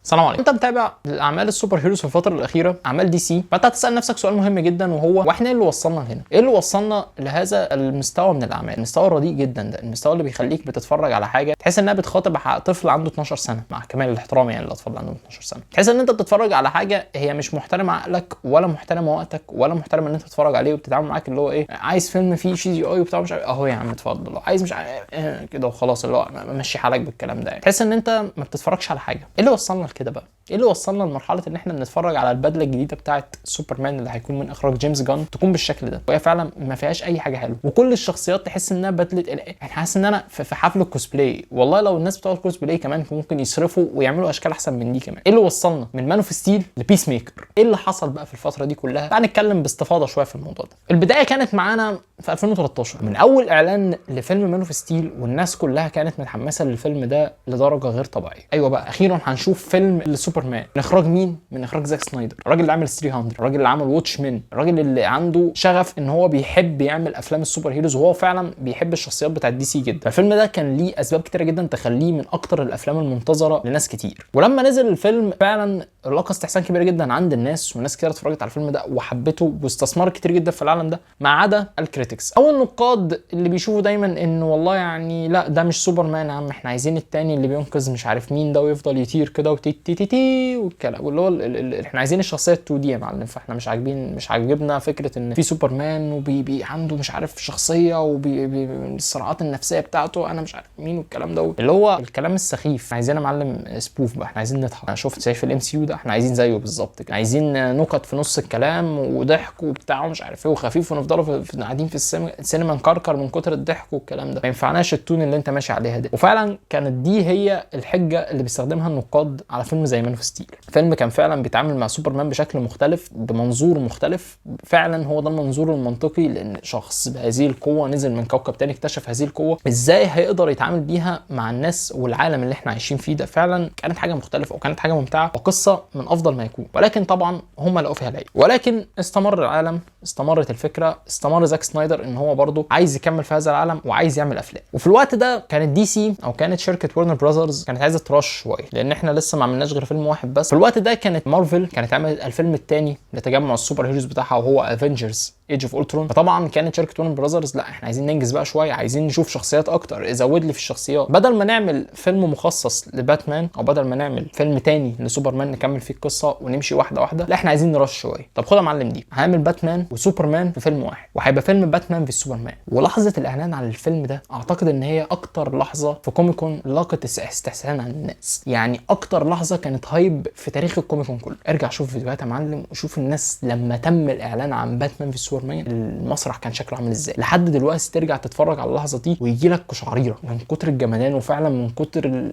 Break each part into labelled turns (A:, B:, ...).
A: السلام عليكم. انت متابع الاعمال السوبر هيروز في الفتره الاخيره، اعمال دي سي، فانت هتسال نفسك سؤال مهم جدا، وهو واحنا ايه اللي وصلنا هنا؟ ايه اللي وصلنا لهذا المستوى من الاعمال؟ المستوى الرديء جدا ده، المستوى اللي بيخليك بتتفرج على حاجه تحس انها بتخاطب طفل عنده 12 سنه، مع كمال الاحترام يعني الاطفال اللي عندهم 12 سنه، تحس ان انت بتتفرج على حاجه هي مش محترمه عقلك ولا محترمه وقتك ولا محترمه ان انت تتفرج عليه، وبتتعامل معاك اللي هو ايه، عايز فيلم فيه شي جي اي وبتاع مش عارف اهو يا عم اتفضل، عايز مش عارف كده وخلاص، اللي هو مشي حالك بالكلام ده يعني. تحس ان انت ما بتتفرجش على حاجه. ايه اللي وصلنا لكده بقى؟ ايه اللي وصلنا لمرحله ان احنا بنتفرج على البدله الجديده بتاعه سوبرمان اللي هيكون من اخراج جيمس جان تكون بالشكل ده، وهي فعلا ما فيهاش اي حاجه حلوه، وكل الشخصيات تحس انها بدله يعني حاسس ان انا في حفله كوسبلاي. والله لو الناس بتوع الكوسبلاي كمان ممكن يصرفوا ويعملوا اشكال احسن من دي كمان. ايه اللي وصلنا من مان اوف ستيل لبيس ميكر؟ ايه اللي حصل بقى في الفتره دي كلها؟ تعال نتكلم باستفاضه شويه في الموضوع ده. البدايه كانت معانا في 2013 من اول اعلان لفيلم مان اوف ستيل، والناس كلها كانت متحمسه للفيلم ده لدرجه غير طبيعيه. ايوه بقى اخيرا هنشوف فيلم لسوبرمان من اخراج مين؟ من اخراج زاك سنايدر، الراجل اللي عامل 300، الراجل اللي عمل واتش مان، الراجل اللي عنده شغف ان هو بيحب يعمل افلام السوبر هيروز، وهو فعلا بيحب الشخصيات بتاعت دي سي جدا. فالفيلم ده كان ليه اسباب كتيره جدا تخليه من اكتر الافلام المنتظره لناس كتير. ولما نزل الفيلم فعلا لقى استحسان كبير جدا عند الناس، وناس كتير اتفرجت على الفيلم ده وحبته واستثمرت كتير جدا في العالم ده، ما عدا الكريتكس او النقاد اللي بيشوفوا دايما ان والله يعني لا ده مش سوبرمان يا عم، احنا عايزين التاني اللي بينقذ مش عارف مين ده ويفضل يطير كده وتي تي تي تي والكلام، واللي هو احنا عايزين الشخصيه 2 دي يا معلم، فاحنا مش عاجبنا فكره ان في سوبرمان وبي عنده مش عارف شخصيه الصراعات النفسيه بتاعته انا مش عارف مين والكلام ده، اللي هو الكلام السخيف. عايزين يا معلم سبوف بقى، احنا عايزين نضحك. انا شفت شايف الام سي يو ده، احنا عايزين زيه بالظبط كده، عايزين نكت في نص الكلام وضحك وبتاع مش عارف ايه وخفيف، ونفضلوا قاعدين في السينما نكركر من كتر الضحك والكلام ده. ما ينفعناش التون اللي انت ماشي عليها دي. وفعلا كانت دي هي الحجه اللي بيستخدمها النقاد على فيلم زي مان اوف ستيل. فيلم كان فعلا بيتعامل مع سوبرمان بشكل مختلف، بمنظور مختلف، فعلا هو ده المنظور المنطقي، لان شخص بهذه القوه نزل من كوكب تاني اكتشف هذه القوه، ازاي هيقدر يتعامل بيها مع الناس والعالم اللي احنا عايشين فيه ده. فعلا كانت حاجه مختلفه وكانت حاجه ممتعه وقصه من افضل ما يكون، ولكن طبعا هم لقوا فيها العيب. ولكن استمر العالم، استمرت الفكره، استمر زاك سنايدر ان هو برضه عايز يكمل في هذا العالم وعايز يعمل افلام. وفي الوقت ده كانت دي سي او كانت شركه ورنر براذرز كانت عايزه ترش شويه، لان احنا لسه ما عملناش غير فيلم واحد بس. في الوقت ده كانت مارفل كانت عملت الفيلم الثاني لتجمع السوبر هيروز بتاعها وهو افنجرز ايج اوف اولترون. فطبعا كانت شركه ورنر براذرز لا احنا عايزين ننجز بقى شويه، عايزين نشوف شخصيات اكتر، زود لي في الشخصيات، بدل ما نعمل فيلم مخصص لباتمان او بدل ما نعمل فيلم تاني لسوبرمان نكمل فيه القصه ونمشي واحده واحده، لا احنا عايزين نرش شويه. طب خد يا معلم دي، هعمل باتمان وسوبرمان في فيلم واحد، وهيبقى فيلم باتمان في سوبرمان. ولحظه الاعلان عن الفيلم ده اعتقد ان هي اكتر لحظه في كوميكون لاقت استحسان عند الناس، يعني اكتر لحظه كانت هايب في تاريخ الكوميكون كله. ارجع شوف فيديوهات يا معلم وشوف الناس لما تم الاعلان عن باتمان في سوبرمان المسرح كان شكله عامل ازاي. لحد دلوقتي ترجع تتفرج على اللحظه دي ويجي لك قشعريره من كتر الجمدان، وفعلا من كتر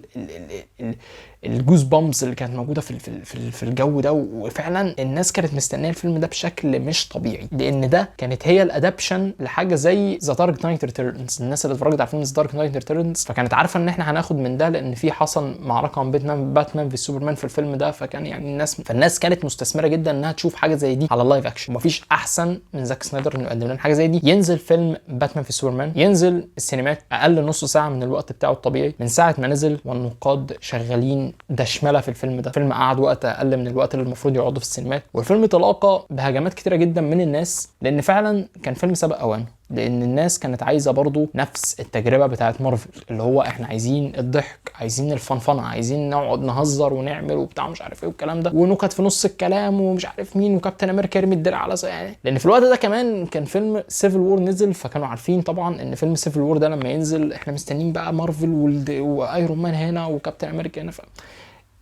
A: الجوز بامز اللي كانت موجوده في الجو ده. وفعلا الناس كانت مستنيه الفيلم ده بشكل مش طبيعي، لان ده كانت هي الادابشن لحاجه زي ذا دارك نايت ريتيرنز. الناس اللي اتفرجت على فيلم ذا دارك نايت ريتيرنز فكانت عارفه ان احنا هناخد من ده، لان في حصل معركه بين باتمان في سوبرمان في الفيلم ده، فكان يعني الناس كانت مستثمره جدا انها تشوف حاجه زي دي على اللايف اكشن. ومفيش احسن من زاك سنايدر انه يقدم لنا حاجه زي دي. ينزل فيلم باتمان في سوبرمان، ينزل السينمات اقل نص ساعه من الوقت بتاعه الطبيعي من ساعه ما نزل، والنقاد شغالين دشمله في الفيلم ده. فيلم قعد وقت اقل من الوقت اللي المفروض يقعدوا في السينمات، والفيلم تلاقى بهجمات كتيره جدا من الناس، لان فعلا كان فيلم سابق اوانه، لان الناس كانت عايزه برضو نفس التجربه بتاعت مارفل، اللي هو احنا عايزين الضحك، عايزين الفنفنه، عايزين نقعد نهزر ونعمل وبتاع مش عارف ايه والكلام ده، ونكت في نص الكلام ومش عارف مين، وكابتن امريكا يرمي الدرع على يعني. لان في الوقت ده كمان كان فيلم سيفل وور نزل، فكانوا عارفين طبعا ان فيلم سيفل وور ده لما ينزل احنا مستنيين بقى مارفل وايرون مان هنا وكابتن امريكا هنا،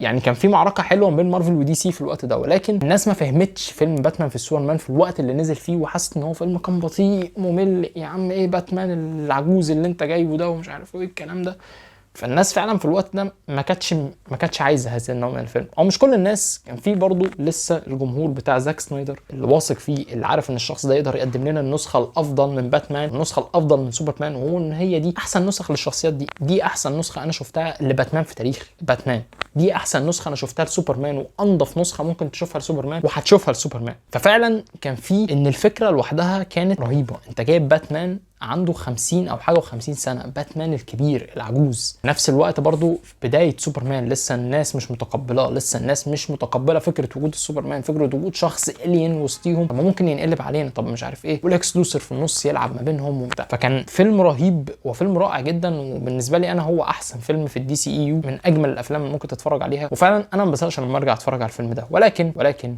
A: يعني كان في معركه حلوه بين مارفل ودي سي في الوقت ده. ولكن الناس ما فهمتش فيلم باتمان في سوبرمان في الوقت اللي نزل فيه، وحست ان هو فيلم كان بطيء ممل، يا عم ايه باتمان العجوز اللي انت جايبه ده ومش عارف ايه الكلام ده. فالناس فعلا في الوقت ده ما كانتش عايزه هذا النوع من الفيلم، او مش كل الناس. كان في برضو لسه الجمهور بتاع زاك سنايدر اللي واثق فيه، اللي عارف ان الشخص ده يقدر يقدم لنا النسخه الافضل من باتمان، النسخه الافضل من سوبرمان، وهو ان هي دي احسن نسخه للشخصيات دي احسن نسخه انا شفتها لباتمان في تاريخ باتمان، دي احسن نسخه انا شفتها لسوبرمان، وانضف نسخه ممكن تشوفها لسوبرمان وهتشوفها لسوبرمان. ففعلا كان في ان الفكره لوحدها كانت رهيبه، انت جايب باتمان عنده 50 او حاجه و50 سنه، باتمان الكبير العجوز. في نفس الوقت برضو في بدايه سوبرمان لسه الناس مش متقبله، لسه الناس مش متقبله فكره وجود السوبرمان، فكره وجود شخص الين وسطيهم، طب ممكن ينقلب علينا، طب مش عارف ايه، والاكس لوثر في النص يلعب ما بينهم وبتاع. فكان فيلم رهيب وفيلم رائع جدا، وبالنسبه لي انا هو احسن فيلم في الدي سي اي يو، من اجمل الافلام اللي ممكن تتفرج عليها. وفعلا انا ما بزهقش لما ارجع اتفرج على الفيلم ده. ولكن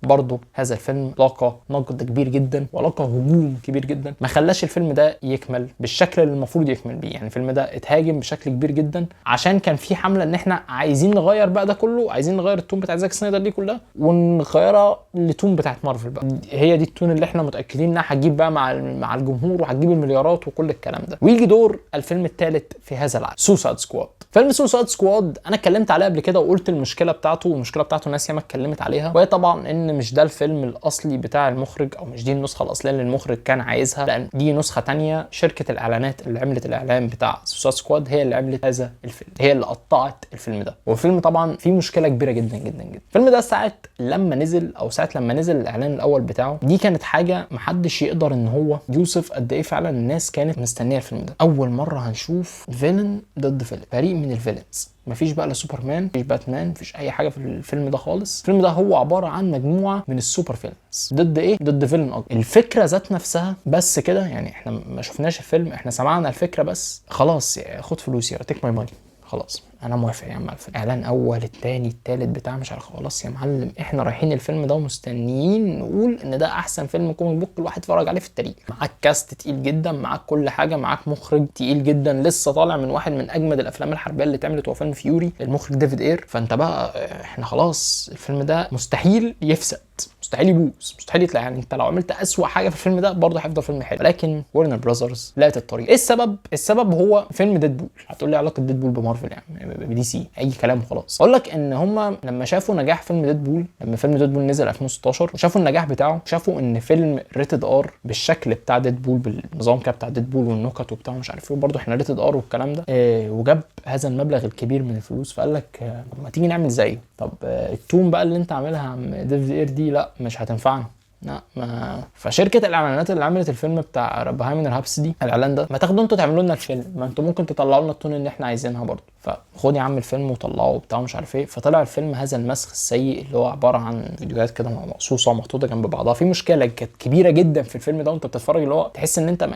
A: برضه هذا الفيلم لاقى نقد كبير جدا ولقى هجوم كبير جدا، ما خلاش الفيلم ده يكمل بالشكل اللي المفروض يكمل بيه. يعني الفيلم ده اتهاجم بشكل كبير جدا عشان كان في حمله ان احنا عايزين نغير بقى ده كله، عايزين نغير التون بتاع زاك سنايدر دي كلها ونغيرها لتون بتاعت مارفل بقى. هي دي التون اللي احنا متاكدين انها هتجيب بقى مع الجمهور وهتجيب المليارات وكل الكلام ده. ويجي دور الفيلم الثالث في هذا العالم، سوسايد سكواد. فيلم سوسايد سكواد انا اتكلمت عليه قبل كده وقلت المشكله بتاعته، والمشكله بتاعته الناس ياما اتكلمت عليها، وهي طبعا ان مش ده الفيلم الاصلي بتاع المخرج، او مش دي النسخه الاصليه اللي المخرج كان عايزها، لان دي نسخه تانية. شركه الاعلانات اللي عملت الاعلان بتاع سوسايد سكواد هي اللي عملت هذا الفيلم، هي اللي قطعت الفيلم ده. والفيلم طبعا فيه مشكله كبيره جدا جدا جدا. الفيلم ده ساعه لما نزل الاعلان الاول بتاعه، دي كانت حاجه محدش يقدر ان هو يوصف قد ايه فعلا الناس كانت مستنيه الفيلم ده. اول مره هنشوف فيلن ضد فيلن، فريق من الفيلنز. مفيش بقى لا سوبرمان، مفيش باتمان، مفيش اي حاجه في الفيلم ده خالص. الفيلم ده هو عباره عن مجموعه من السوبر فيلنز ضد ايه؟ ضد فيلن اكبر. الفكره ذات نفسها بس كده، يعني احنا ما شفناش الفيلم، احنا سمعنا الفكره بس، خلاص خد فلوسي تيك ماي ماني، خلاص انا موافق يا عم على الفيلم. اعلان اول، التاني، التالت بتاع مش عارف، خلاص يا معلم احنا رايحين الفيلم ده ومستنيين نقول ان ده احسن فيلم كوميك بوك الواحد اتفرج عليه في التاريخ. معاك كاست تقيل جدا، معاك كل حاجه، معاك مخرج تقيل جدا لسه طالع من واحد من اجمد الافلام الحربيه اللي اتعملت، هو فيلم فيوري، المخرج ديفيد اير. فانت بقى احنا خلاص الفيلم ده مستحيل يفسد، مستحيل يبوظ، مستحيل يطلع. يعني انت لو عملت اسوأ حاجه في الفيلم ده برضه هيفضل فيلم حلو. لكن ورنر براذرز لقت الطريق. ايه السبب؟ السبب هو فيلم ديدبول. هتقول لي علاقه ديدبول بمارفل؟ يعني بدي سي اي كلام وخلاص. اقول لك ان هم لما شافوا نجاح فيلم ديدبول، لما فيلم ديدبول نزل 2016 وشافوا النجاح بتاعه، شافوا ان فيلم ريتد ار بالشكل بتاع ديدبول، بالنظام كده بتاع ديدبول والنكت وبتاع مش عارف ايه، وبرضه احنا ريتد ار والكلام ده، وجاب هذا المبلغ الكبير من الفلوس، فقال لك ما تيجي نعمل زيه. طب التون بقى اللي انت عاملها يا عم ديفيد اير دي لا مش هتنفعنا. لا ما فشركه الاعلانات اللي عملت الفيلم بتاع بوهيميان رابسودي، الاعلان ده ما تاخدوا انتوا تعملوا لنا الفيلم، ما انتوا ممكن تطلعوا لنا التون اللي احنا عايزينها برضه، فخد يا عم الفيلم وطلعه بتاع مش عارف ايه. فطلع الفيلم هذا المسخ السيء اللي هو عباره عن فيديوهات كده مقصوصه ومحطوطه جنب بعضها. في مشكله كانت كبيره جدا في الفيلم ده وانت بتتفرج، اللي هو تحس ان انت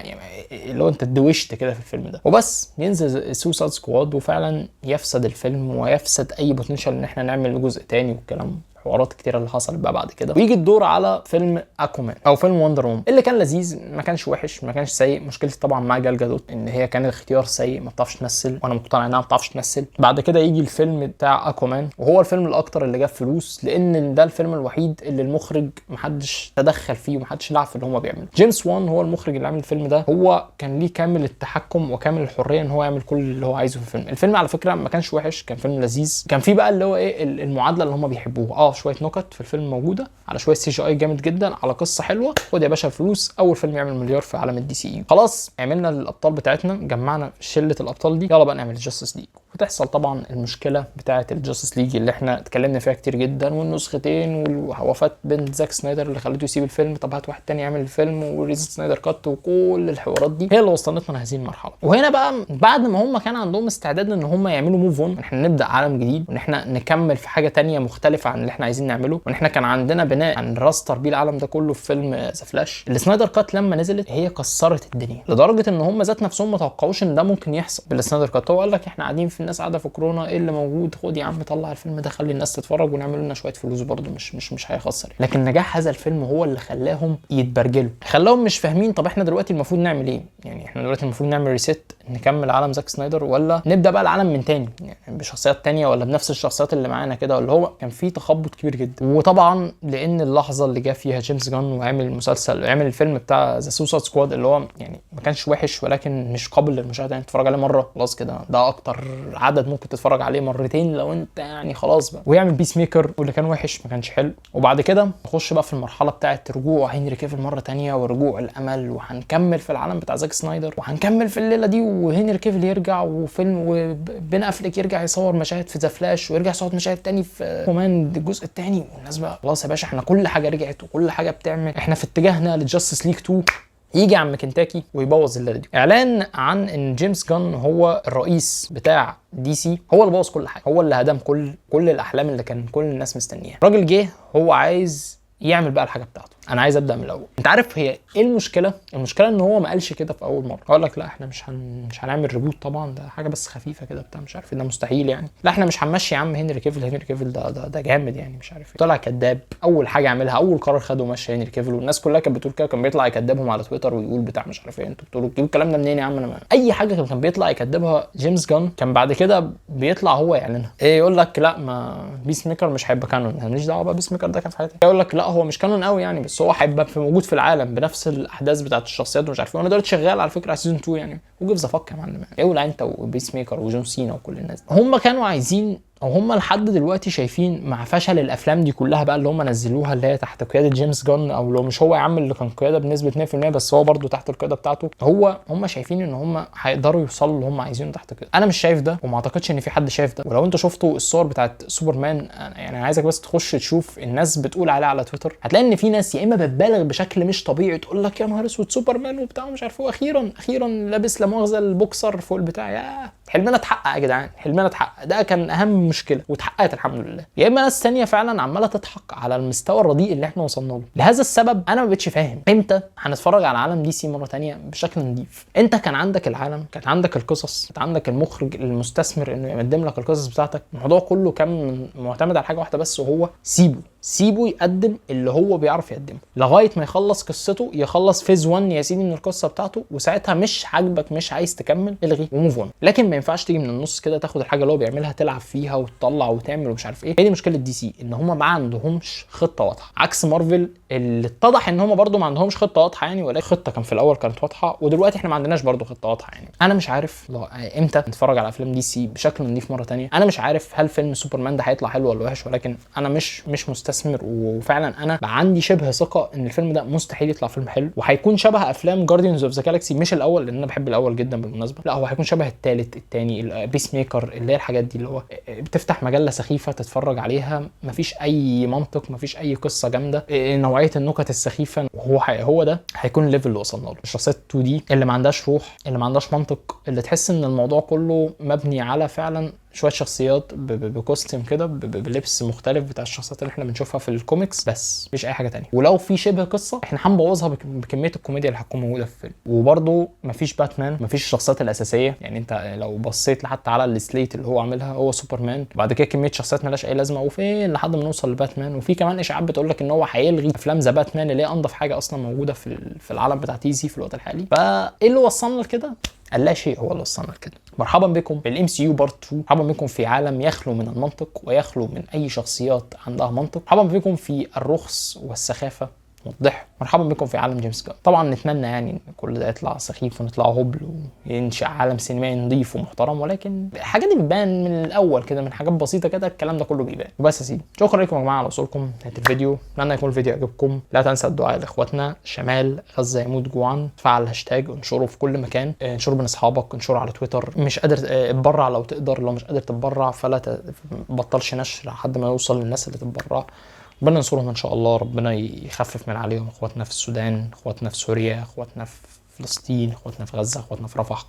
A: اللي هو انت اتدوشت كده في الفيلم ده. وبس ينزل سوسايد سكواد وفعلا يفسد الفيلم ويفسد اي بوتنشال ان احنا نعمل جزء تاني والكلام، حوارات كتيره اللي حصلت بقى بعد كده. ويجي الدور على فيلم اكوامان او فيلم وندر وومن، اللي كان لذيذ، ما كانش وحش، ما كانش سيء. مشكلتي طبعا مع جال جادوت ان هي كانت اختيار سيء، ما بتعرفش تمثل، وانا مقتنع انها ما بتعرفش تمثل. بعد كده يجي الفيلم بتاع اكوامان، وهو الفيلم الاكتر اللي جاب فلوس، لان ده الفيلم الوحيد اللي المخرج محدش تدخل فيه ومحدش لعب في اللي هم بيعملوا. جيمس وان هو المخرج اللي عمل الفيلم ده، هو كان ليه كامل التحكم وكامل الحريه ان هو يعمل كل اللي هو عايزه في الفيلم. الفيلم على فكره ما كانش وحش، كان فيلم لذيذ، كان فيه بقى اللي هو ايه المعادله اللي هم بيحبوها، شويه نكت في الفيلم موجوده، على شويه سي جي اي جامد جدا، على قصه حلوه، خد يا باشا الفلوس. اول فيلم يعمل مليار في عالم الدي سي. خلاص عملنا الابطال بتاعتنا، جمعنا شله الابطال دي، يلا بقى نعمل الجاستس ليج. وتحصل طبعا المشكله بتاعه الجاستس ليج اللي احنا اتكلمنا فيها كتير جدا، والنسختين ووفاه بنت زاك سنايدر اللي خلته يسيب الفيلم، طب هات واحد تاني يعمل الفيلم، وريز سنايدر كات، وكل الحوارات دي هي اللي وصلتنا لهذه المرحله. وهنا بقى بعد ما هم كان عندهم استعداد ان هم يعملوا موف اون، احنا نبدا عالم جديد، وان احنا نكمل في حاجه تانية مختلفه عن اللي احنا عايزين نعمله، وان احنا كان عندنا بناء عن راستر بيه العالم ده كله في فيلم ذا فلاش. السنايدر كات لما نزلت هي كسرت الدنيا، لدرجه ان هم ذات نفسهم ما توقعوش ان ده ممكن يحصل بالسنايدر كات. هو قال لك احنا قاعدين في الناس قاعده في كورونا، ايه اللي موجود، خد يا عم طلع الفيلم ده، خلي الناس تتفرج ونعمل لنا شويه فلوس برده، مش هيخسر. لكن نجاح هذا الفيلم هو اللي خلاهم يتبرجلوا، خلاهم مش فاهمين طب احنا دلوقتي المفروض نعمل ايه. يعني احنا دلوقتي المفروض نعمل ريسيت، نكمل عالم زاك سنايدر، ولا نبدا بقى العالم من تاني، يعني بشخصيات تانية، ولا بنفس الشخصيات اللي معانا كده، ولا هو كان في تخبط كبير جدا. وطبعا لان اللحظه اللي جه فيها جيمس جان وعمل المسلسل، عمل الفيلم بتاع ذا سوسايد سكواد، اللي هو يعني ما كانش وحش ولكن مش قابل للمشاهده، يعني تتفرج عليه مره خلاص كده، ده اكتر عدد ممكن تتفرج عليه مرتين لو انت يعني خلاص بقى. ويعمل بيس ميكر واللي كان وحش ما كانش حلو. وبعد كده نخش بقى في المرحله بتاعه رجوع هنري كيفل مره تانية ورجوع الامل، وهنكمل في العالم بتاع زاك سنايدر، وهنكمل في الليله دي، وهنري كيفل يرجع، وفيلم وبين افليك يرجع يصور مشاهد في ذا فلاش، ويرجع يصور مشاهد تاني في كمان الجزء الثاني، والناس بقى خلاص يا باشا احنا كل حاجه رجعت وكل حاجه بتعمل، احنا في اتجاهنا للجاستس ليج 2 يجي عم كنتاكي ويبوظ الليله دي. اعلان عن ان جيمس جان هو الرئيس بتاع دي سي، هو اللي بوظ كل حاجه، هو اللي هدم كل الاحلام اللي كان كل الناس مستنياها. الراجل جه هو عايز يعمل بقى الحاجه بتاعته. انا عايز ابدا من الاول. انت عارف هي ايه المشكله؟ المشكله ان هو ما قالش كده في اول مره. قال لك لا احنا مش هنعمل ريبوت، طبعا ده حاجه بس خفيفه كده بتاع مش عارف ايه، ده مستحيل يعني. لا احنا مش هنمشي يا عم هنري كيفل ده جامد يعني مش عارف ايه. طلع كذاب. اول حاجه عملها، اول قرار خده مشى هنري كيفل، والناس كلها كانت بتقول كده، كان بيطلع يكذبهم على تويتر ويقول بتاع مش عارف ايه. انتوا بتقولوا الكلام ده منين يا عم؟ انا ما. اي حاجه كان بيطلع يكذبها جيمس جان كان بعد كده بيطلع هو يعلنها. ايه يقول لك لا ما بيس ميكر مش هيبقى كانون، انا ماليش دعوه بقى بيس ميكر ده كان في حياتي. يقول لك لا هو مش كانون قوي يعني، بس هو هيبقى موجود في العالم بنفس الاحداث بتاعت الشخصيات ومش عارف ايه. وانا دلوقتي شغال على فكره على سيزون 2 يعني، وجيف ذا فك يا معلم. اولع انت وبيس ميكر وجون سينا وكل الناس. هم كانوا عايزين او هم لحد دلوقتي شايفين مع فشل الافلام دي كلها بقى اللي هم نزلوها اللي هي تحت قياده جيمس جان، او لو مش هو يا عم اللي كان قياده بنسبه 100% بس هو برده تحت القياده بتاعته، هم شايفين ان هم هيقدروا يوصلوا اللي هم عايزينه تحت كده. انا مش شايف ده وما اعتقدش ان في حد شايف ده. ولو انتوا شفتوا الصور بتاعت سوبرمان، يعني انا عايزك بس تخش تشوف الناس بتقول عليها على تويتر، هتلاقي ان في ناس يا اما بتبالغ بشكل مش طبيعي تقول لك يا نهار اسود سوبرمان وبتاع مش عارف هو اخيرا لابس لا مؤاخذه البوكسر فوق البتاع، يا حلمنا اتحقق يا جدعان، حلمنا اتحقق. ده كان اهم مشكله واتحققت الحمد لله. يا اما ناس ثانيه فعلا عماله تضحك على المستوى الرديء اللي احنا وصلنا له. لهذا السبب انا ما بقتش فاهم امتى هنتفرج على عالم دي سي مره ثانيه بشكل نظيف. انت كان عندك العالم، كان عندك القصص، كان عندك المخرج المستثمر انه يقدم لك القصص بتاعتك. الموضوع كله كان معتمد على حاجه واحده بس، وهو سيبه يقدم اللي هو بيعرف يقدمه لغايه ما يخلص قصته، يخلص فيز 1 يا سيدي من القصه بتاعته، وساعتها مش عاجبك مش عايز تكمل الغي وموف اون. لكن ما ينفعش تيجي من النص كده تاخد الحاجه اللي هو بيعملها تلعب فيها وتطلع وتعمل ومش عارف ايه. هي دي مشكله دي سي، ان هم ما عندهمش خطه واضحه، عكس مارفل اللي اتضح ان هم برده ما عندهمش خطه واضحه يعني، ولكن خطه كان في الاول كانت واضحه، ودلوقتي احنا ما عندناش برده خطه واضحه يعني. انا مش عارف امتى نتفرج على افلام دي سي بشكل نظيف مره ثانيه. انا مش عارف هل فيلم سوبرمان ده هيطلع حلو ولا وحش، ولكن انا مش مستثمر، وفعلا انا بقى عندي شبه ثقه ان الفيلم ده مستحيل يطلع فيلم حلو، وهيكون شبه افلام جارديانز اوف ذا جالاكسي، مش الاول لان انا بحب الاول جدا بالمناسبه، لا هو هيكون شبه الثالث الثاني بيس ميكر، اللي هي الحاجات دي اللي هو بتفتح مجله سخيفه تتفرج عليها مفيش اي منطق مفيش اي قصه جامده، نوعيه النكت السخيفه. هو ده هيكون الليفل اللي وصلنا له. الشخصيات 2 دي اللي ما عندهاش روح، اللي ما عندهاش منطق، اللي تحس ان الموضوع كله مبني على فعلا شويه شخصيات بكوستيم كده بلبس مختلف بتاع الشخصيات اللي احنا بنشوفها في الكوميكس، بس مفيش اي حاجه تانية. ولو في شبه قصه احنا هنبوظها بكميه الكوميديا اللي هتكون موجوده في الفيلم. وبرده مفيش باتمان، مفيش الشخصيات الاساسيه يعني. انت لو بصيت حتى على السليت اللي هو عاملها هو سوبرمان، وبعد كده كميه شخصيات مالهاش اي لازمه، وفين لحد ما نوصل لباتمان. وفي كمان اشاعات بتقول لك ان هو هيلغي افلام ذا باتمان اللي هي انضف حاجه اصلا موجوده في العالم بتاع تي سي في الوقت الحالي. فايه اللي وصلنا لكده؟ لا شيء هو اللي وصلنا لكده. مرحبا بكم بالام سي يو بارت 2. مرحبا بكم في عالم يخلو من المنطق ويخلو من اي شخصيات عندها منطق. مرحبا بكم في الرخص والسخافه والضحك. مرحبا بكم في عالم جيمس جان. طبعا نتمنى يعني ان كل ده يطلع سخيف ونطلع هبل وينشأ عالم سينمائي نظيف ومحترم، ولكن الحاجات دي بتبان من الاول كده، من حاجات بسيطه كده الكلام ده كله بيبان. وبس يا سيدي، شكرا لكم يا جماعه على وصولكم نهايه الفيديو. اتمنى يكون الفيديو عجبكم. لا تنسى الدعاء لاخواتنا شمال غزه يموت جوعا. تفعل الهاشتاج، انشره في كل مكان، انشره بين اصحابك، انشره على تويتر. مش قادر اتبرع لو تقدر، لو مش قادر تتبرع فلا بطلش نشر لحد ما يوصل للناس اللي تتبرع. ربنا ينصرهم ان شاء الله، ربنا يخفف من عليهم، اخواتنا في السودان، اخواتنا في سوريا، اخواتنا في فلسطين، اخواتنا في غزه، اخواتنا في رفح،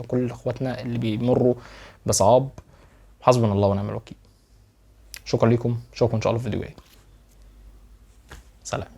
A: كل اخواتنا اللي بيمروا بصعاب. حسبنا الله ونعم الوكيل. شكرا لكم، اشوفكم ان شاء الله في فيديو جاي. سلام.